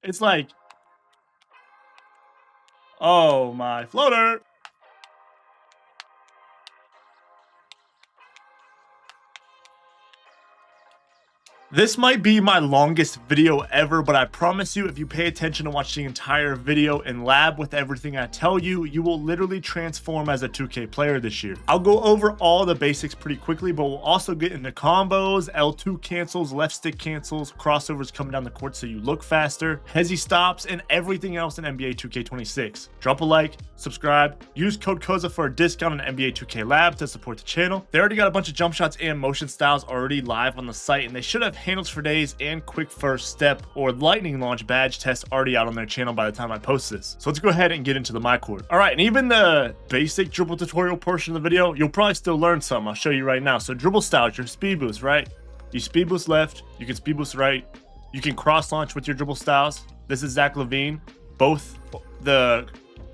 It's like, oh my floater. This might be my longest video ever, but I promise you, if you pay attention to watch the entire video and lab with everything I tell you, you will literally transform as a 2K player this year. I'll go over all the basics pretty quickly, but we'll also get into combos, L2 cancels, left stick cancels, crossovers coming down the court so you look faster, hezzy stops, and everything else in NBA 2K26. Drop a like, subscribe, use code KOZA for a discount on NBA 2K Lab to support the channel. They already got a bunch of jump shots and motion styles already live on the site, and they should have handles for days and quick first step or lightning launch badge test already out on their channel by the time I post this. So let's go ahead and get into the my court. All right, and even the basic dribble tutorial portion of the video, you'll probably still learn something. I'll show you right now. So dribble styles, your speed boost, right? You speed boost left, you can speed boost right, you can cross launch with your dribble styles. This is Zach LaVine. Both the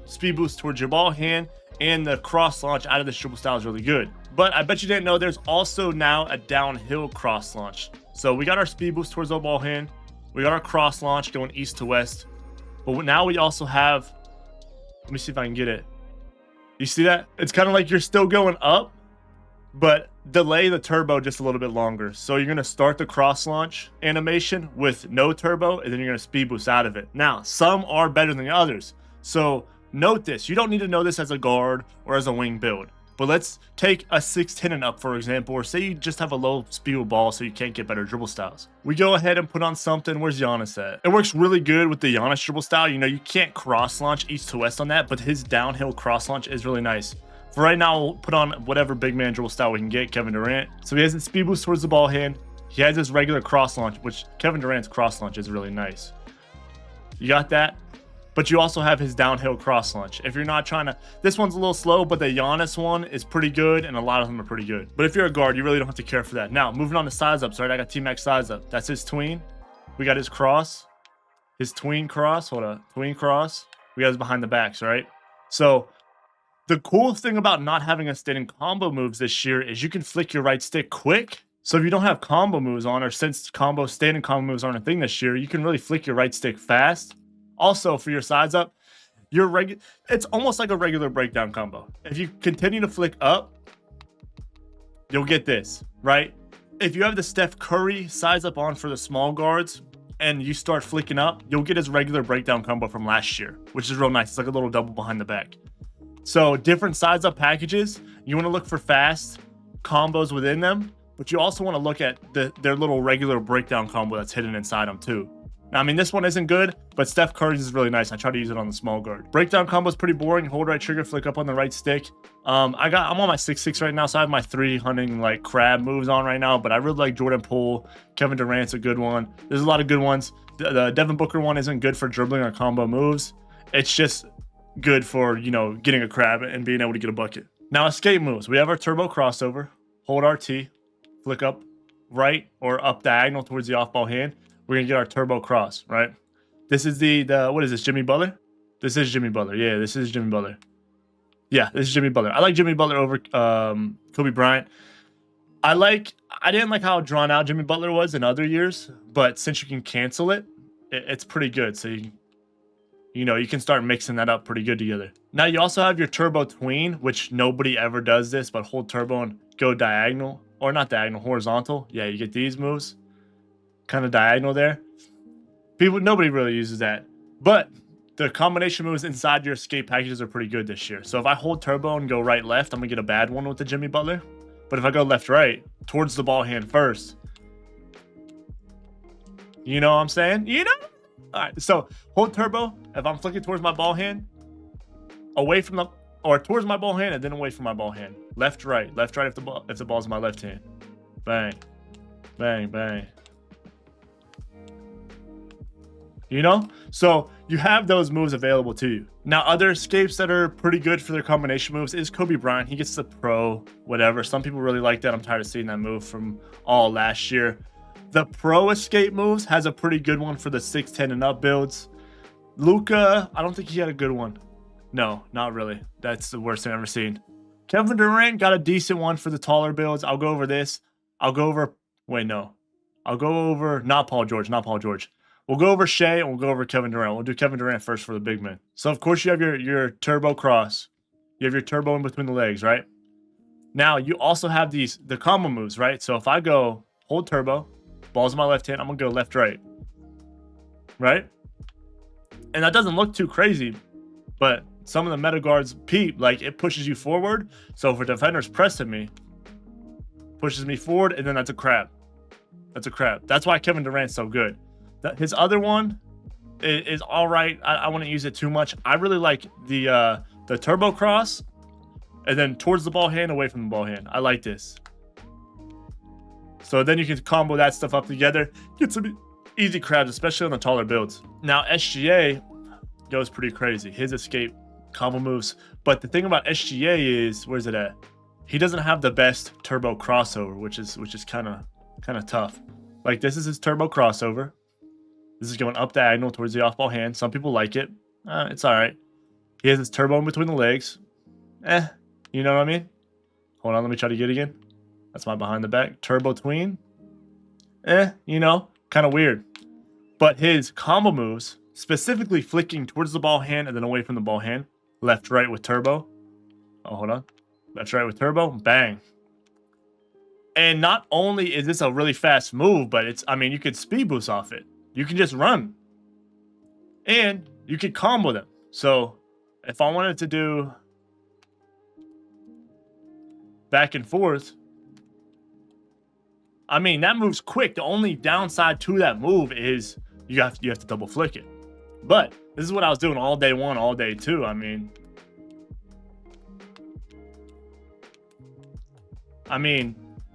speed boost towards your ball hand and the cross launch out of this dribble style is really good. But I bet you didn't know there's also now a downhill cross launch. So we got our speed boost towards the ball hand. We got our cross launch going east to west. But now we also have, let me see if I can get it. You see that? It's kind of like you're still going up, but delay the turbo just a little bit longer. So you're going to start the cross launch animation with no turbo, and then you're going to speed boost out of it. Now, some are better than others. So note this. You don't need to know this as a guard or as a wing build. But let's take a 6'10 and up, for example, or say you just have a low speed with ball so you can't get better dribble styles. We go ahead and put on something. Where's Giannis at? It works really good with the Giannis dribble style. You know, you can't cross launch east to west on that, but his downhill cross launch is really nice. For right now, we'll put on whatever big man dribble style we can get, Kevin Durant. So he has his speed boost towards the ball hand. He has his regular cross launch, which Kevin Durant's cross launch is really nice. You got that? But you also have his downhill cross launch. If you're not trying to, this one's a little slow, but the Giannis one is pretty good, and a lot of them are pretty good. But if you're a guard, you really don't have to care for that. Now, moving on to size ups, right? I got T-Max size up. That's his tween. We got his cross, his tween cross. Hold on, tween cross. We got his behind the backs, right? So the cool thing about not having a standing combo moves this year is you can flick your right stick quick. So if you don't have combo moves on, or since standing combo moves aren't a thing this year, you can really flick your right stick fast. Also, for your sides up, it's almost like a regular breakdown combo. If you continue to flick up, you'll get this, right? If you have the Steph Curry size up on for the small guards and you start flicking up, you'll get his regular breakdown combo from last year, which is real nice. It's like a little double behind the back. So different size up packages, you want to look for fast combos within them, but you also want to look at their little regular breakdown combo that's hidden inside them too. Now, I mean, this one isn't good, but Steph Curry's is really nice. I try to use it on the small guard. Breakdown combo is pretty boring. Hold right trigger, flick up on the right stick. I'm on my 6'6" right now, so I have my 3 hunting like crab moves on right now, but I really like Jordan Poole. Kevin Durant's a good one. There's a lot of good ones. The Devin Booker one isn't good for dribbling or combo moves. It's just good for, you know, getting a crab and being able to get a bucket. Now, escape moves. We have our turbo crossover. Hold RT, flick up right or up diagonal towards the off-ball hand. We're going to get our turbo cross, right? This is the what is this, Jimmy Butler? This is Jimmy Butler. Yeah, this is Jimmy Butler. Yeah, this is Jimmy Butler. I like Jimmy Butler over Coby Bryant. I didn't like how drawn out Jimmy Butler was in other years, but since you can cancel it, it's pretty good. So you can start mixing that up pretty good together. Now you also have your turbo tween, which nobody ever does this, but hold turbo and go diagonal, or not diagonal, horizontal. Yeah, you get these moves. Kind of diagonal there. Nobody really uses that, but the combination moves inside your escape packages are pretty good this year. So if I hold turbo and go right left, I'm gonna get a bad one with the Jimmy Butler. But if I go left right towards the ball hand first, you know what I'm saying? You know? All right. So hold turbo. If I'm flicking towards my ball hand, away from the or towards my ball hand and then away from my ball hand. Left right if the ball's in my left hand. Bang, bang, bang. You know, so you have those moves available to you. Now, other escapes that are pretty good for their combination moves is Coby Bryant. He gets the pro, whatever. Some people really like that. I'm tired of seeing that move from all last year. The pro escape moves has a pretty good one for the 6'10 and up builds. Luka, I don't think he had a good one. No, not really. That's the worst thing I've ever seen. Kevin Durant got a decent one for the taller builds. I'll go over this. I'll go over, wait, no. I'll go over, not Paul George. We'll go over Shea and we'll go over Kevin Durant. We'll do Kevin Durant first for the big man. So, of course, you have your turbo cross. You have your turbo in between the legs, right? Now, you also have the combo moves, right? So, if I go hold turbo, ball's in my left hand, I'm going to go left, right. Right? And that doesn't look too crazy, but some of the meta guards peep, like it pushes you forward. So, if a defender's pressing me, pushes me forward, and then that's a crab. That's a crab. That's why Kevin Durant's so good. His other one is all right. I wouldn't use it too much. I really like the turbo cross, and then towards the ball hand, away from the ball hand. I like this. So then you can combo that stuff up together. Get some easy crabs, especially on the taller builds. Now SGA goes pretty crazy. His escape combo moves. But the thing about SGA is, where's it at? He doesn't have the best turbo crossover, which is kind of tough. Like this is his turbo crossover. This is going up diagonal towards the off-ball hand. Some people like it. It's all right. He has his turbo in between the legs. You know what I mean? Hold on, let me try to get it again. That's my behind the back. Turbo tween. You know, kind of weird. But his combo moves, specifically flicking towards the ball hand and then away from the ball hand. Left, right with turbo. Oh, hold on. Left, right with turbo. Bang. And not only is this a really fast move, but you could speed boost off it. You can just run. And you can combo them. So if I wanted to do back and forth, that move's quick. The only downside to that move is you have to double flick it. But this is what I was doing all day one, all day two.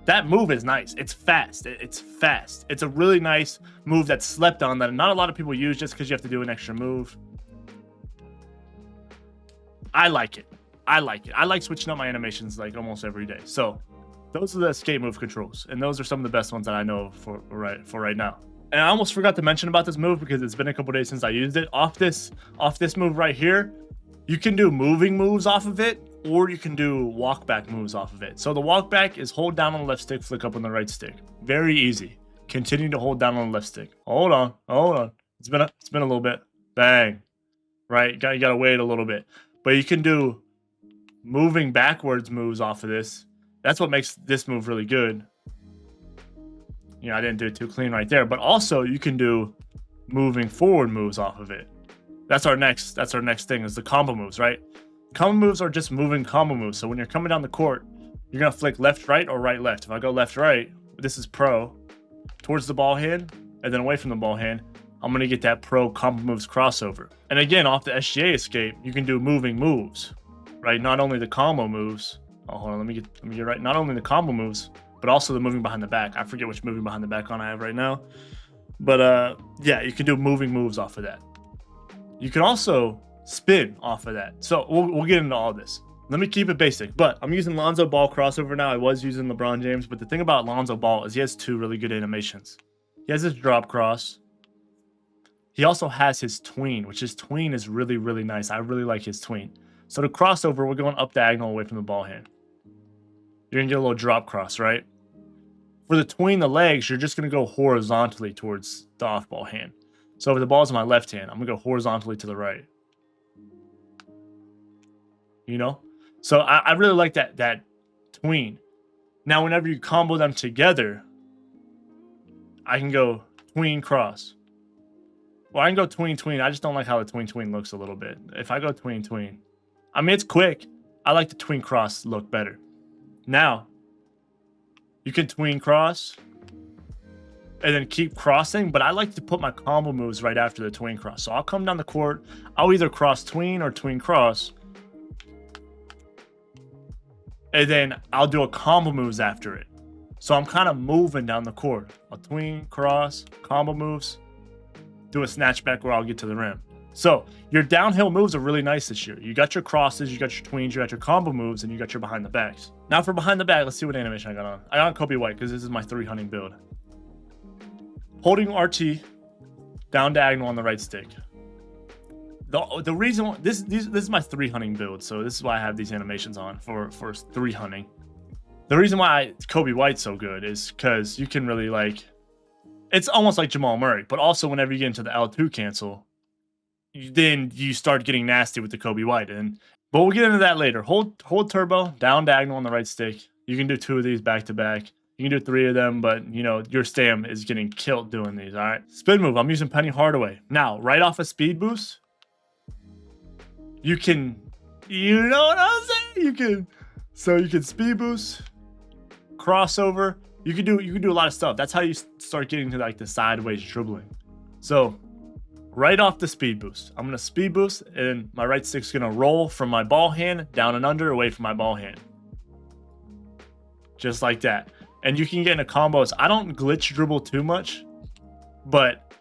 That move is nice. It's fast. It's fast. It's a really nice move that's slept on that not a lot of people use just because you have to do an extra move. I like it. I like switching up my animations like almost every day. So those are the escape move controls, and those are some of the best ones that I know for right now. And I almost forgot to mention about this move because it's been a couple days since I used it. Off this move right here, you can do moving moves off of it, or you can do walk back moves off of it. So the walk back is hold down on the left stick, flick up on the right stick. Very easy. Continue to hold down on the left stick. Hold on. It's been a little bit. Bang. Right? You gotta wait a little bit. But you can do moving backwards moves off of this. That's what makes this move really good. I didn't do it too clean right there. But also you can do moving forward moves off of it. That's our next thing, is the combo moves, right? Combo moves are just moving combo moves. So when you're coming down the court, you're gonna flick left, right, or right, left. If I go left, right, this is pro, towards the ball hand, and then away from the ball hand, I'm gonna get that pro combo moves crossover. And again, off the SGA escape, you can do moving moves, right? Not only the combo moves. Oh, hold on, let me get right. Not only the combo moves, but also the moving behind the back. I forget which moving behind the back on I have right now. But yeah, you can do moving moves off of that. You can also spin off of that. So we'll get into all this. Let me keep it basic, but I'm using Lonzo Ball crossover now. I was using LeBron James, but the thing about Lonzo Ball is he has two really good animations. He has his drop cross. He also has his tween, which his tween is really, really nice. I really like his tween. So the crossover, we're going up diagonal away from the ball hand. You're gonna get a little drop cross, right? For the tween the legs, you're just gonna go horizontally towards the off ball hand. So if the ball's in my left hand, I'm gonna go horizontally to the right. So I really like that tween. Now, whenever you combo them together, I can go tween cross. Well, I can go tween. I just don't like how the tween looks a little bit. If I go tween, it's quick. I like the tween cross look better. Now, you can tween cross and then keep crossing, but I like to put my combo moves right after the tween cross. So I'll come down the court. I'll either cross tween or tween cross. And then I'll do a combo moves after it. So I'm kind of moving down the court. A tween, cross, combo moves, do a snatchback where I'll get to the rim. So your downhill moves are really nice this year. You got your crosses, you got your tweens, you got your combo moves, and you got your behind the backs. Now for behind the back, let's see what animation I got on. I got on Coby White because this is my 3 hunting build. Holding RT, down diagonal on the right stick. The reason this is my 3 hunting build, so this is why I have these animations on for 3 hunting. The reason why Coby White's so good is because you can really It's almost like Jamal Murray, but also whenever you get into the L2 cancel, then you start getting nasty with the Coby White. But we'll get into that later. Hold turbo, down diagonal on the right stick. You can do 2 of these back to back. You can do 3 of them, but you know, your stam is getting killed doing these, all right? Spin move, I'm using Penny Hardaway. Now, right off a speed boost, you can, you know what I'm saying? You can speed boost, crossover. You can do a lot of stuff. That's how you start getting to like the sideways dribbling. So right off the speed boost, I'm gonna speed boost and my right stick's gonna roll from my ball hand down and under away from my ball hand. Just like that. And you can get into combos. I don't glitch dribble too much, but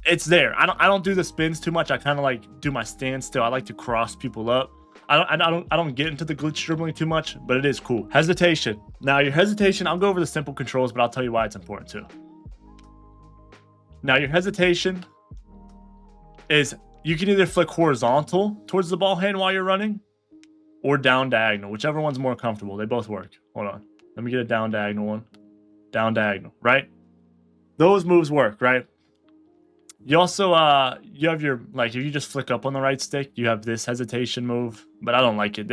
it's there. I don't do the spins too much. I kind of like do my standstill. I like to cross people up. I don't get into the glitch dribbling too much, but it is cool. Hesitation. Now your hesitation, I'll go over the simple controls, but I'll tell you why it's important too. Now your hesitation is you can either flick horizontal towards the ball hand while you're running or down diagonal, whichever one's more comfortable. They both work. Hold on. Let me get a down diagonal one. Down diagonal, right? Those moves work, right? You also, you have your, like, if you just flick up on the right stick, you have this hesitation move, but I don't like it.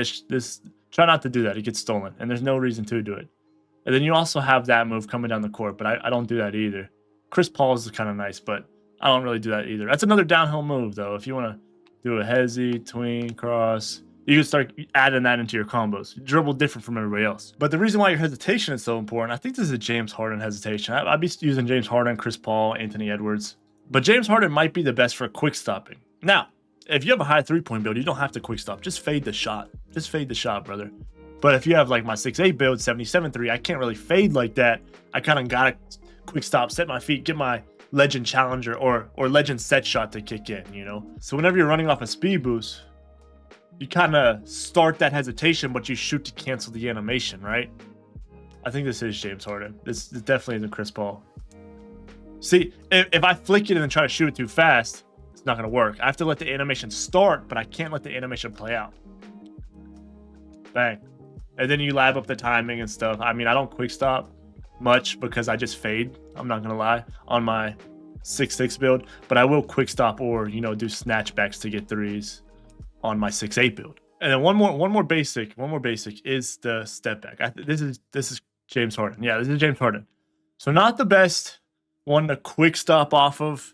Try not to do that. It gets stolen, and there's no reason to do it. And then you also have that move coming down the court, but I don't do that either. Chris Paul's is kind of nice, but I don't really do that either. That's another downhill move, though. If you want to do a hezi, tween, cross, you can start adding that into your combos. You dribble different from everybody else. But the reason why your hesitation is so important, I think this is a James Harden hesitation. I'd be using James Harden, Chris Paul, Anthony Edwards. But James Harden might be the best for quick stopping. Now, if you have a high 3-point build, you don't have to quick stop. Just fade the shot. Just fade the shot, brother. But if you have like my 6'8 build, 77-3, I can't really fade like that. I kind of got to quick stop, set my feet, get my legend challenger or legend set shot to kick in, you know? So whenever you're running off a speed boost, you kind of start that hesitation, but you shoot to cancel the animation, right? I think this is James Harden. This definitely isn't Chris Paul. See, if I flick it and then try to shoot it too fast, it's not going to work. I have to let the animation start, but I can't let the animation play out. Bang. And then you lab up the timing and stuff. I mean, I don't quick stop much because I just fade. I'm not going to lie on my 6'6 build, but I will quick stop or, you know, do snatchbacks to get threes on my 6'8 build. And then one more basic is the step back. This is James Harden. Yeah, this is James Harden. So not the best one to quick stop off of,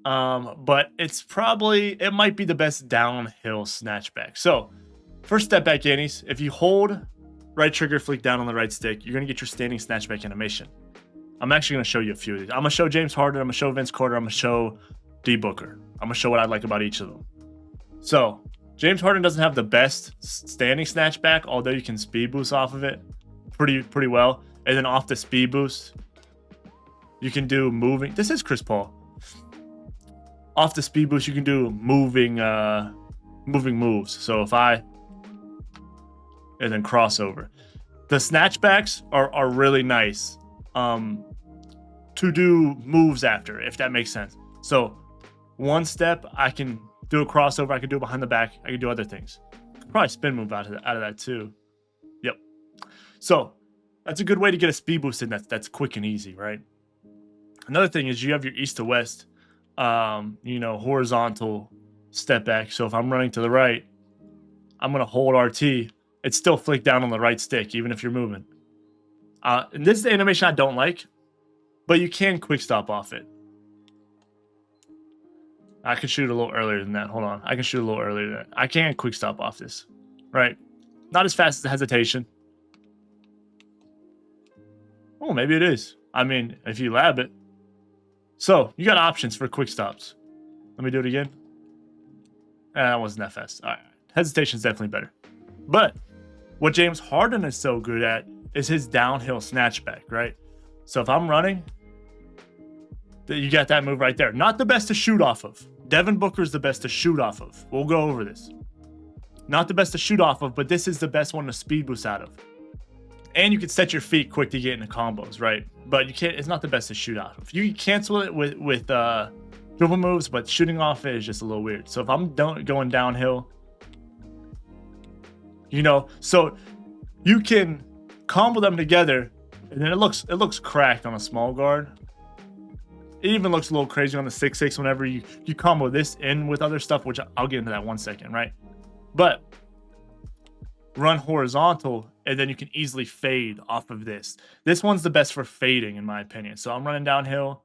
but it might be the best downhill snatchback. So first step back annies, if you hold right trigger flick down on the right stick, you're gonna get your standing snatchback animation. I'm actually gonna show you a few of these. I'm gonna show James Harden, I'm gonna show Vince Carter, I'm gonna show D Booker. I'm gonna show what I like about each of them. So James Harden doesn't have the best standing snatchback, although you can speed boost off of it pretty well. And then off the speed boost, you can do moving. This is Chris Paul. Off the speed boost, you can do moving moves. So if and then crossover. The snatchbacks are really nice to do moves after, if that makes sense. So one step, I can do a crossover. I can do it behind the back. I can do other things. Probably spin move out of that too. Yep. So that's a good way to get a speed boost in that's quick and easy, right? Another thing is you have your east to west, you know, horizontal step back. So if I'm running to the right, I'm going to hold RT. It's still flick down on the right stick, even if you're moving. And this is the animation I don't like, but you can quick stop off it. I can shoot a little earlier than that. Hold on. I can shoot a little earlier than that. I can quick stop off this, right? Not as fast as the hesitation. Oh, maybe it is. I mean, if you lab it. So you got options for quick stops. Let me do it again. That wasn't that fast. All right. Hesitation is definitely better. But what James Harden is so good at is his downhill snatchback, right? So if I'm running, you got that move right there. Not the best to shoot off of. Devin Booker is the best to shoot off of. We'll go over this. Not the best to shoot off of, but this is the best one to speed boost out of. And you can set your feet quick to get into combos, right? But you can't. It's not the best to shoot out of. You can cancel it with dribble moves, but shooting off it is just a little weird. So if I'm going downhill, you know, so you can combo them together, and then it looks cracked on a small guard. It even looks a little crazy on the 6-6 whenever you combo this in with other stuff, which I'll get into that 1 second, right? But run horizontal, and then you can easily fade off of this. This one's the best for fading, in my opinion. So I'm running downhill.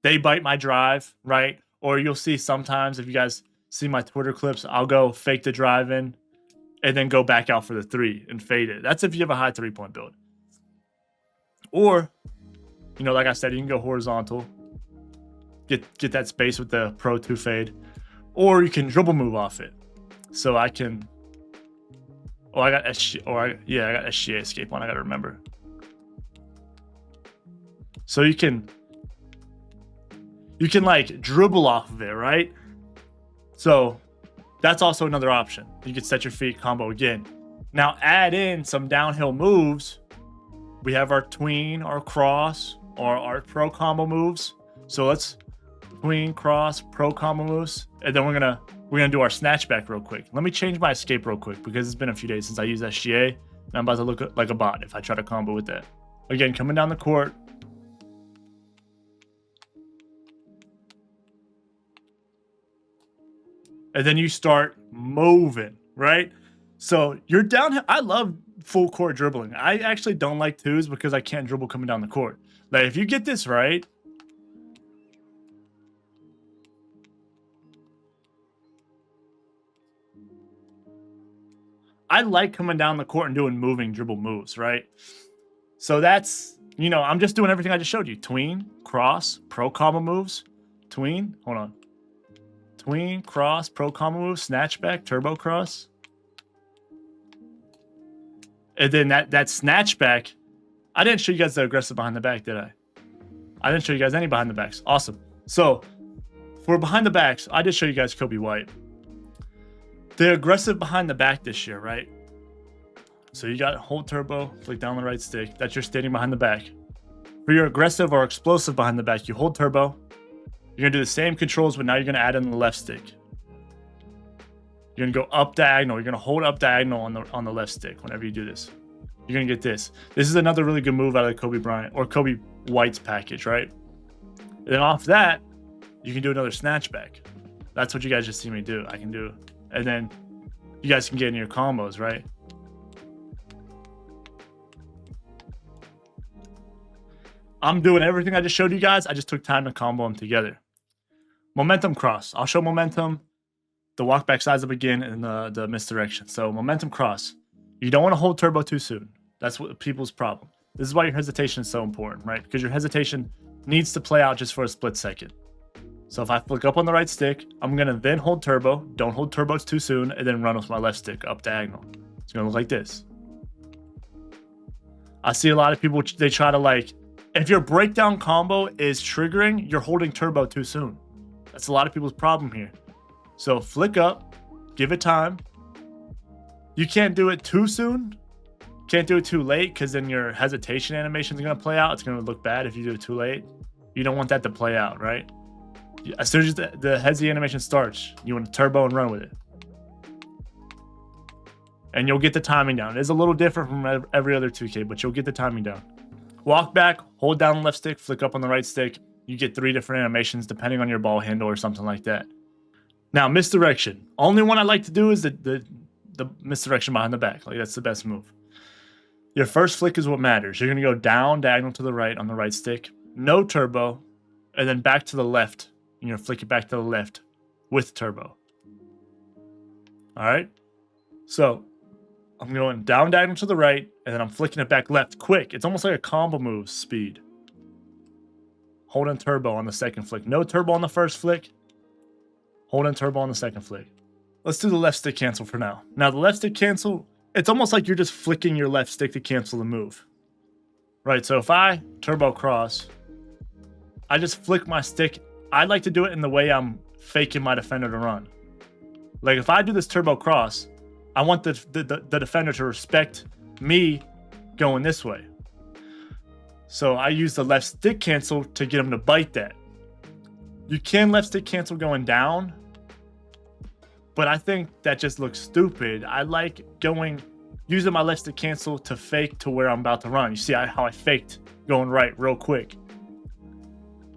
They bite my drive, right? Or you'll see sometimes, if you guys see my Twitter clips, I'll go fake the drive in and then go back out for the 3 and fade it. That's if you have a high 3-point build. Or, you know, like I said, you can go horizontal, get that space with the Pro 2 fade, or you can dribble move off it. So I can, oh, I got SGA escape on. I gotta remember. So you can like dribble off of it, right? So that's also another option. You can set your feet combo again. Now add in some downhill moves. We have our tween, our cross, or our pro combo moves. So let's tween, cross, pro combo moves, and then we're gonna do our snatchback real quick. Let me change my escape real quick because it's been a few days since I used SGA, and I'm about to look like a bot if I try to combo with that. Again, coming down the court. And then you start moving, right? So you're down. I love full court dribbling. I actually don't like 2s because I can't dribble coming down the court. Like if you get this right, I like coming down the court and doing moving dribble moves, right? So that's, you know, I'm just doing everything I just showed you. Tween, cross, pro combo moves, tween, hold on. Tween, cross, pro combo moves, snatchback, turbo cross. And then that snatchback, I didn't show you guys the aggressive behind the back, did I? I didn't show you guys any behind the backs. Awesome. So for behind the backs, I just show you guys Coby White. The aggressive behind the back this year, right? So you got hold turbo, flick down the right stick. That's your standing behind the back. For your aggressive or explosive behind the back, you hold turbo. You're gonna do the same controls, but now you're gonna add in the left stick. You're gonna go up diagonal. You're gonna hold up diagonal on the left stick whenever you do this. You're gonna get this. This is another really good move out of the Coby Bryant or Coby White's package, right? And then off that, you can do another snatchback. That's what you guys just see me do. I can do, and then you guys can get into your combos, right? I'm doing everything I just showed you guys. I just took time to combo them together. Momentum cross. I'll show momentum, the walk back sides up again, and the misdirection. So momentum cross. You don't want to hold turbo too soon. That's what people's problem. This is why your hesitation is so important, right? Because your hesitation needs to play out just for a split second. So if I flick up on the right stick, I'm going to then hold turbo. Don't hold turbos too soon, and then run with my left stick up diagonal. It's going to look like this. I see a lot of people, they try to like, if your breakdown combo is triggering, you're holding turbo too soon. That's a lot of people's problem here. So flick up, give it time. You can't do it too soon. Can't do it too late because then your hesitation animation is going to play out. It's going to look bad if you do it too late. You don't want that to play out, right? As soon as the hesi animation starts, you want to turbo and run with it. And you'll get the timing down. It's a little different from every other 2K, but you'll get the timing down. Walk back, hold down the left stick, flick up on the right stick. You get 3 different animations depending on your ball handle or something like that. Now, misdirection. Only one I like to do is the misdirection behind the back. Like, that's the best move. Your first flick is what matters. You're going to go down, diagonal to the right on the right stick. No turbo. And then back to the left. And you're going to flick it back to the left with turbo. All right? So, I'm going down, diagonal to the right. And then I'm flicking it back left quick. It's almost like a combo move speed. Holding turbo on the second flick. No turbo on the first flick. Holding turbo on the second flick. Let's do the left stick cancel for now. Now, the left stick cancel, it's almost like you're just flicking your left stick to cancel the move. Right, so if I turbo cross, I just flick my stick. I like to do it in the way I'm faking my defender to run. Like, if I do this turbo cross, I want the defender to respect me going this way. So I use the left stick cancel to get him to bite that. You can left stick cancel going down, but I think that just looks stupid. I like using my left stick cancel to fake to where I'm about to run. You see how I faked going right real quick.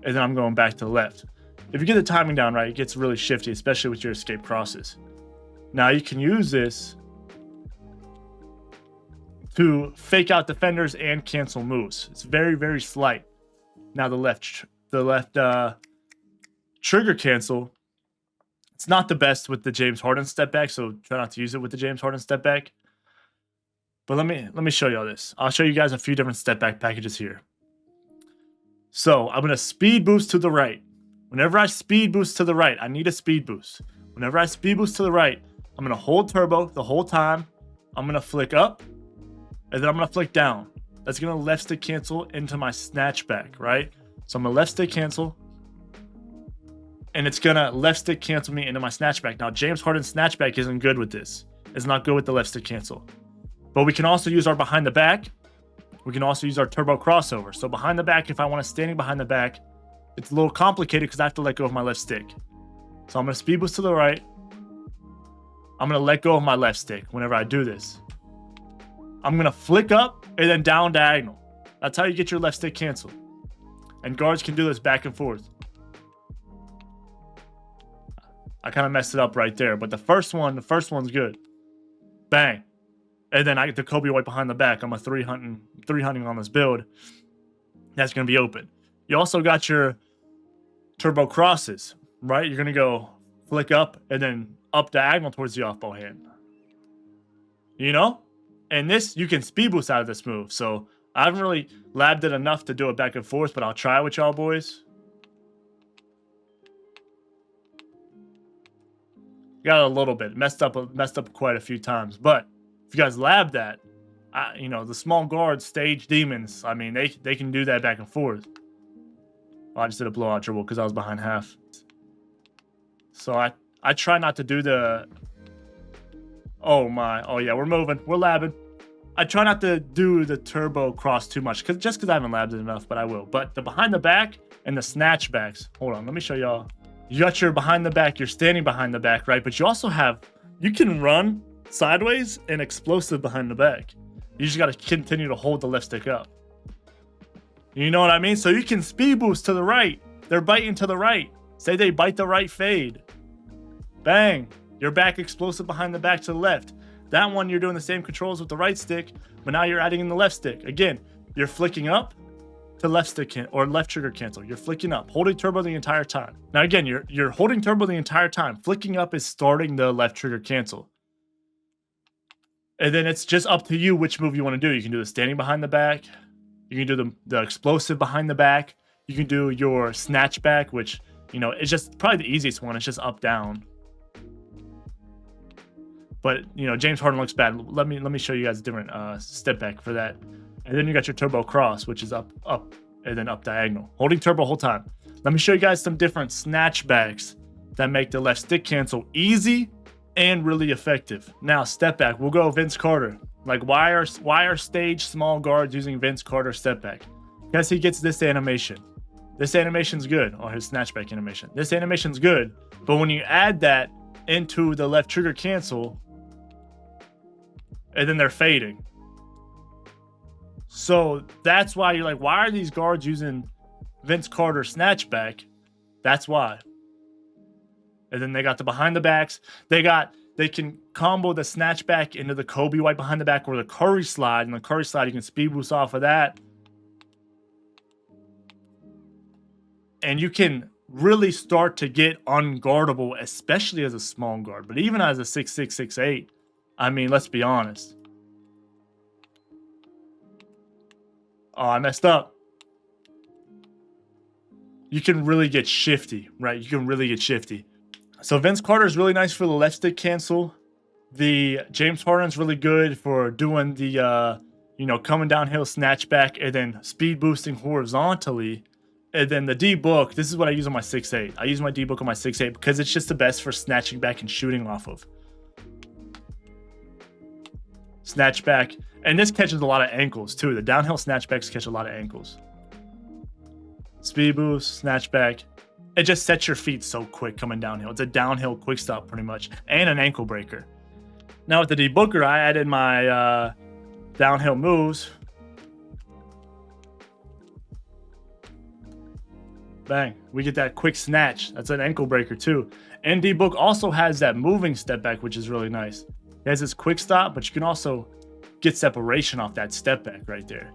and then I'm going back to the left. If you get the timing down right, it gets really shifty, especially with your escape crosses. Now you can use this to fake out defenders and cancel moves. It's very, very slight. Now the left trigger cancel, it's not the best with the James Harden step back, so try not to use it with the James Harden step back. But let me show you all this. I'll show you guys a few different step back packages here. So I'm gonna speed boost to the right. Whenever I speed boost to the right, I need a speed boost. Whenever I speed boost to the right, I'm gonna hold turbo the whole time. I'm gonna flick up, and then I'm gonna flick down. That's gonna left stick cancel into my snatchback, right? So I'm gonna left stick cancel, and it's gonna left stick cancel me into my snatchback. Now James Harden snatchback isn't good with this. It's not good with the left stick cancel. But we can also use our behind the back. We can also use our turbo crossover. So behind the back, if I want to standing behind the back, it's a little complicated because I have to let go of my left stick. So I'm gonna speed boost to the right. I'm gonna let go of my left stick whenever I do this. I'm gonna flick up and then down diagonal. That's how you get your left stick cancel. And guards can do this back and forth. I kind of messed it up right there, but the first one's good. Bang. And then I get the Coby White behind the back. I'm a three hunting on this build. That's gonna be open. You also got your turbo crosses, right? You're gonna go flick up and then up diagonal towards the off ball hand. You know? And this, you can speed boost out of this move. So I haven't really labbed it enough to do it back and forth, but I'll try with y'all boys. Got a little bit messed up quite a few times, but if you guys lab that, you know, the small guards, stage demons, I mean, they can do that back and forth. Oh, I just did a blowout dribble because I was behind half. So I try not to do the... Oh yeah, we're moving. We're labbing. I try not to do the turbo cross too much, just because I haven't labbed it enough, but I will. But the behind the back and the snatchbacks. Hold on, let me show y'all. You got your behind the back, you're standing behind the back, right? But you also have... You can run sideways and explosive behind the back. You just got to continue to hold the left stick up. You know what I mean? So you can speed boost to the right. They're biting to the right. Say they bite the right fade. Bang. You're back explosive behind the back to the left. That one, you're doing the same controls with the right stick, but now you're adding in the left stick. Again, you're flicking up to left stick or left trigger cancel. You're flicking up, holding turbo the entire time. Now again, you're holding turbo the entire time. Flicking up is starting the left trigger cancel. And then it's just up to you which move you want to do. You can do the standing behind the back. You can do the explosive behind the back. You can do your snatchback, which, you know, it's just probably the easiest one. It's just up, down. But, you know, James Harden looks bad. Let me show you guys a different step back for that. And then you got your turbo cross, which is up, and then up diagonal. Holding turbo whole time. Let me show you guys some different snatchbacks that make the left stick cancel easy and really effective. Now, step back. We'll go Vince Carter. Like, why are stage small guards using Vince Carter step back? Because he gets this animation. This animation's good. Oh, his snatchback animation. This animation's good. But when you add that into the left trigger cancel, and then they're fading. So that's why you're like, why are these guards using Vince Carter snatchback? That's why. And then they got the behind the backs. They can combo the snatchback into the Coby White behind the back or the Curry slide. And the Curry slide, you can speed boost off of that. And you can really start to get unguardable, especially as a small guard. But even as a 6'6", 6'8", I mean, let's be honest. Oh, I messed up. You can really get shifty, right? You can really get shifty. So Vince Carter is really nice for the left stick cancel. The James Harden's really good for doing the, you know, coming downhill snatchback and then speed boosting horizontally. And then the D-book, this is what I use on my 6'8". I use my D-book on my 6'8" because it's just the best for snatching back and shooting off of. Snatchback. And this catches a lot of ankles too. The downhill snatchbacks catch a lot of ankles. Speed boost, snatchback. It just sets your feet so quick coming downhill. It's a downhill quick stop pretty much. And an ankle breaker. Now with the debooker, I added my downhill moves. Bang. We get that quick snatch. That's an ankle breaker too. And D-Book also has that moving step back, which is really nice. It has this quick stop, but you can also get separation off that step back right there.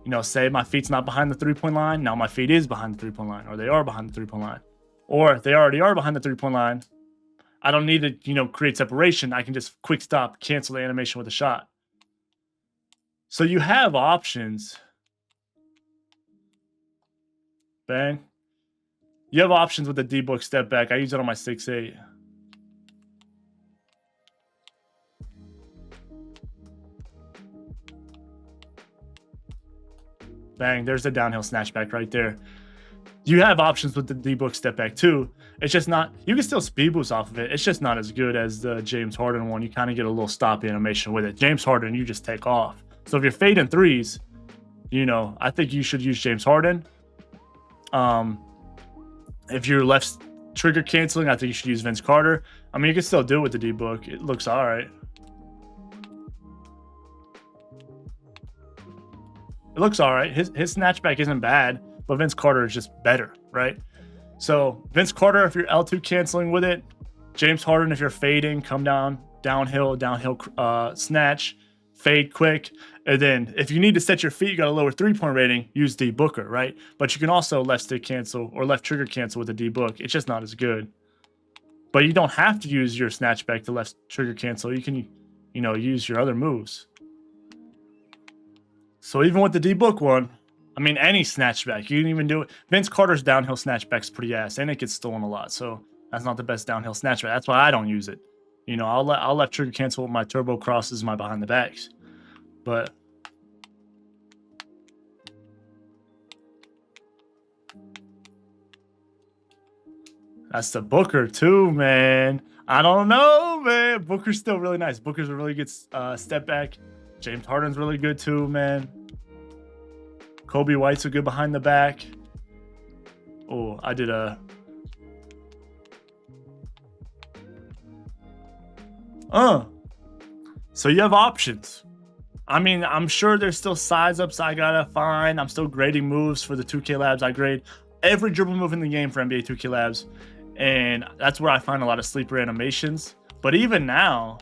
You know, say my feet's not behind the 3-point line. Now my feet is behind the 3-point line, or they are behind the 3-point line. Or they already are behind the 3-point line. I don't need to, you know, create separation. I can just quick stop, cancel the animation with a shot. So you have options. Bang. You have options with the D-Book step back. I use it on my 6'8". Bang, there's the downhill snatchback right there. You have options with the D-Book step back too. It's just not, you can still speed boost off of it. It's just not as good as the James Harden one. You kind of get a little stop animation with it. James Harden, you just take off. So if you're fading threes, you know, I think you should use James Harden. If you're left trigger canceling, I think you should use Vince Carter. I mean, you can still do it with the D-Book. It looks all right. It looks all right. His snatchback isn't bad, but Vince Carter is just better, right? So Vince Carter, if you're L2 canceling with it, James Harden, if you're fading, come down, downhill snatch, fade quick. And then if you need to set your feet, you got a lower 3-point rating, use D-Booker, right? But you can also left stick cancel or left trigger cancel with the D-Book. It's just not as good. But you don't have to use your snatchback to left trigger cancel. You can, you know, use your other moves. So even with the D-Book one, I mean, any snatchback, you can even do it. Vince Carter's downhill snatchback's pretty ass, and it gets stolen a lot. So that's not the best downhill snatchback. That's why I don't use it. You know, I'll left trigger cancel with my turbo crosses, my behind the backs. But that's the Booker too, man. I don't know, man. Booker's still really nice. Booker's a really good step back. James Harden's really good too, man. Coby White's a good behind the back. Oh, I did a... So you have options. I mean, I'm sure there's still size ups I gotta find. I'm still grading moves for the 2K Labs. I grade every dribble move in the game for NBA 2K Labs. And that's where I find a lot of sleeper animations. But even now...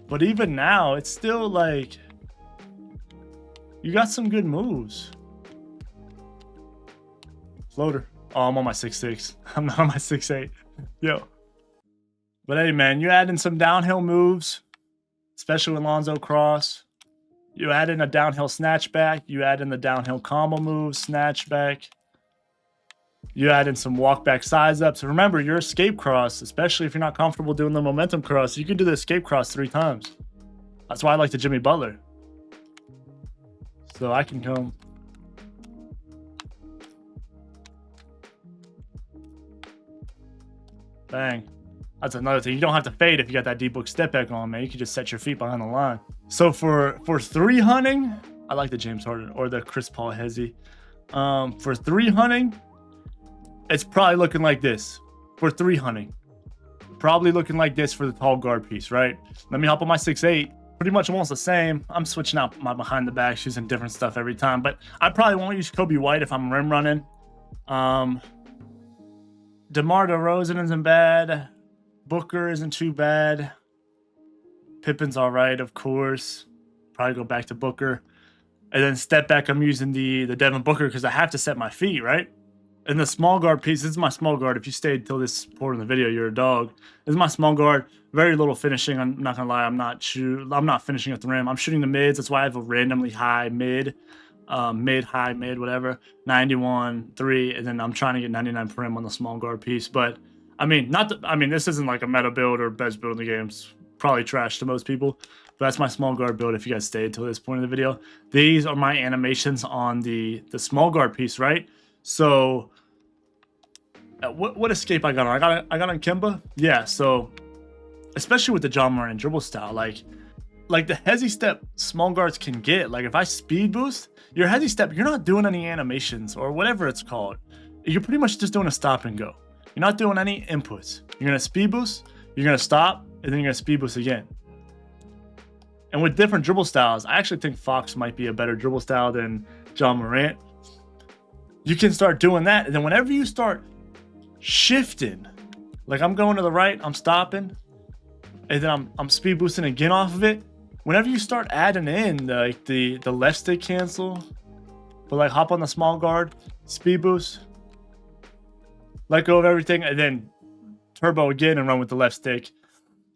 it's still like... You got some good moves. Floater. Oh, I'm on my 6'6". I'm not on my 6'8". Yo. But hey, man, you add in some downhill moves, especially with Lonzo Cross. You add in a downhill snatchback. You add in the downhill combo moves, snatchback. You add in some walkback size ups. Remember, your escape cross, especially if you're not comfortable doing the momentum cross, you can do the escape cross 3 times. That's why I like the Jimmy Butler. So I can come. Bang. That's another thing. You don't have to fade if you got that D-Book step back on, man. You can just set your feet behind the line. So for 3 hunting, I like the James Harden or the Chris Paul Hezzy. For 3 hunting, it's probably looking like this. For 3 hunting, probably looking like this for the tall guard piece, right? Let me hop on my 6'8". Pretty much almost the same. I'm switching out my behind the back, using different stuff every time, but I probably won't use Coby White if I'm rim running. DeMar DeRozan isn't bad. Booker isn't too bad. Pippen's all right, of course. Probably go back to Booker. And then step back, I'm using the Devin Booker because I have to set my feet, right? And the small guard piece, this is my small guard. If you stayed till this point in the video, you're a dog. This is my small guard. Very little finishing. I'm not gonna lie. I'm not finishing at the rim. I'm shooting the mids. That's why I have a randomly high mid, high mid, whatever. 91, 3, and then I'm trying to get 99 prim on the small guard piece. But I mean, this isn't like a meta build or best build in the game. It's probably trash to most people. But that's my small guard build. If you guys stayed till this point in the video, these are my animations on the small guard piece, right? So what escape I got on? I got on Kemba. Yeah. So especially with the John Moran dribble style, like the hezzy step small guards can get. Like if I speed boost your hezzy step, you're not doing any animations or whatever it's called. You're pretty much just doing a stop and go. You're not doing any inputs. You're gonna speed boost. You're gonna stop, and then you're gonna speed boost again. And with different dribble styles, I actually think Fox might be a better dribble style than John Morant. You can start doing that. And then whenever you start shifting, like I'm going to the right, I'm stopping, and then I'm speed boosting again off of it. Whenever you start adding in the left stick cancel, but like hop on the small guard, speed boost, let go of everything, and then turbo again and run with the left stick.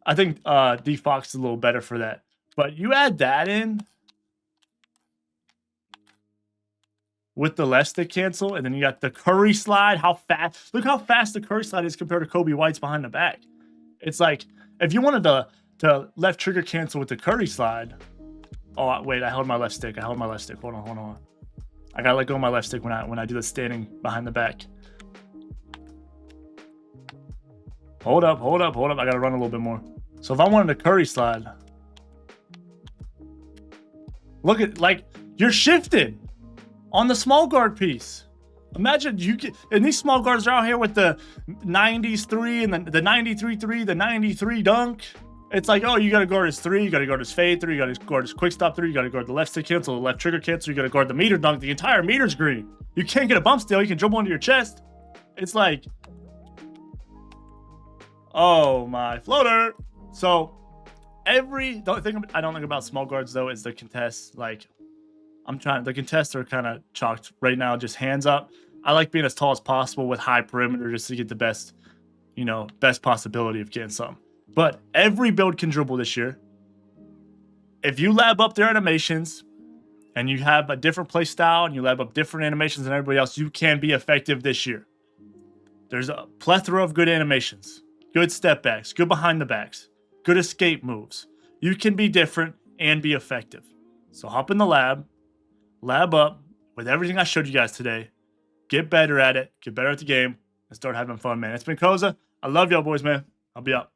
I think D Fox is a little better for that. But you add that in with the left stick cancel, and then you got the Curry slide. How fast? Look how fast the Curry slide is compared to Coby White's behind the back. It's like if you wanted to left trigger cancel with the Curry slide. Oh wait, I held my left stick. Hold on. I gotta let go of my left stick when I do the standing behind the back. Hold up. I gotta run a little bit more. So if I wanted a Curry slide, look at, like, you're shifted on the small guard piece. Imagine and these small guards are out here with the 90s 3 and the 93 3, the 93 dunk. It's like, oh, you got to guard his 3, you got to guard his fade 3, you got to guard his quick stop 3, you got to guard the left stick cancel, the left trigger cancel, you got to guard the meter dunk. The entire meter's green. You can't get a bump steal. You can dribble into your chest. It's like, oh my floater. So the only thing I don't think about small guards though is the contests. Like, the contests are kind of chalked right now, just hands up. I like being as tall as possible with high perimeter just to get the best, best possibility of getting some. But every build can dribble this year. If you lab up their animations and you have a different play style and you lab up different animations than everybody else, you can be effective this year. There's a plethora of good animations, good step backs, good behind the backs, good escape moves. You can be different and be effective. So hop in the lab up with everything I showed you guys today. Get better at it, get better at the game, and start having fun, man. It's been Koza. I love y'all boys, man. I'll be out.